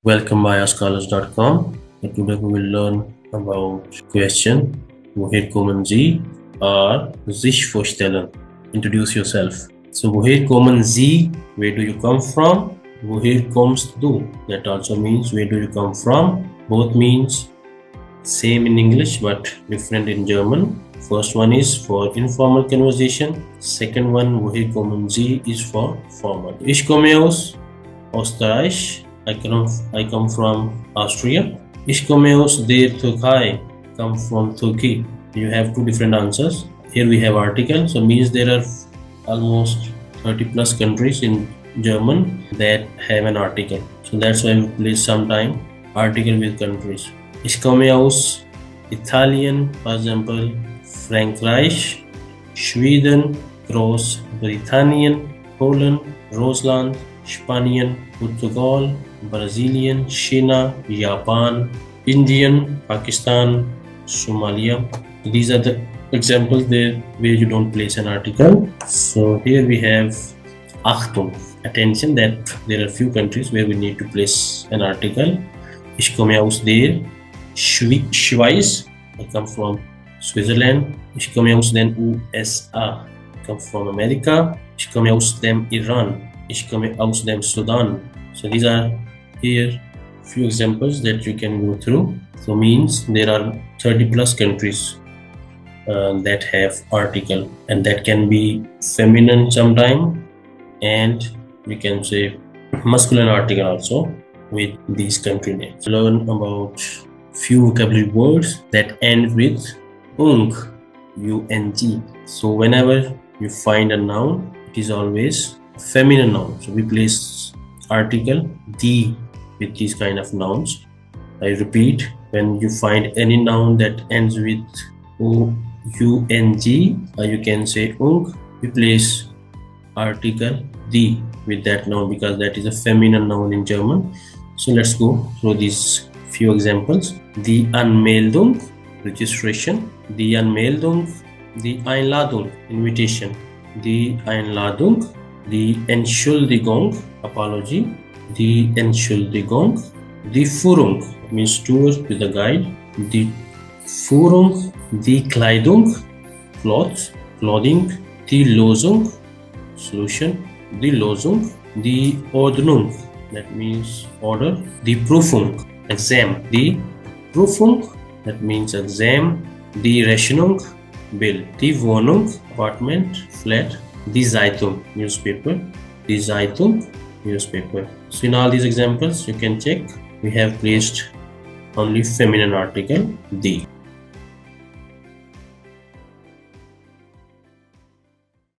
Welcome by scholars.com. Today we will learn about question Woher kommen Sie or sich vorstellen. Introduce yourself. So woher kommen Sie? Where do you come from? Woher kommst du? That also means where do you come from? Both means same in English but different in German. First one is for informal conversation. Second one, woher kommen Sie, is for formal. Ich komme aus Österreich. I come from Austria. Ich komme aus der Türkei. Come from Turkey. You have two different answers. Here we have article, so means there are almost 30 plus countries in German that have an article. So that's why we place sometime article with countries. Ich komme aus Italien, for example, Frankreich, Schweden, Großbritannien, Poland, Russland, Spanien, Portugal, Brazilian, China, Japan, Indian, Pakistan, Somalia. These are the examples there where you don't place an article. So here we have Achtung, attention that there are few countries where we need to place an article. Ich komme aus der Schweiz. I come from Switzerland. Ich komme aus den USA. I come from America. Ich komme aus dem Iran. Ich komme aus dem Sudan. So these are here few examples that you can go through. So means there are 30 plus countries that have article, and that can be feminine sometime, and we can say masculine article also with these country names. Learn about few vocabulary words that end with ung, U-N-G. So whenever you find a noun, it is always a feminine noun. So we place article the with these kind of nouns. I repeat, when you find any noun that ends with O-U-N-G, or you can say ung, you place article the with that noun because that is a feminine noun in German. So let's go through these few examples. Die Anmeldung, registration. Die Anmeldung, die Einladung, invitation. Die Einladung, die Entschuldigung, apology. Die Entschuldigung, die Führung, means tour with a guide. Die Führung, die Kleidung, clothes, clothing. Die Lösung, solution. Die Lösung, die Ordnung, that means order. Die Prüfung, exam. Die Prüfung, that means exam. Die Rechnung, bill. Die Wohnung, apartment, flat. Die Zeitung, newspaper. Die Zeitung, newspaper. So in all these examples you can check we have placed only feminine article the.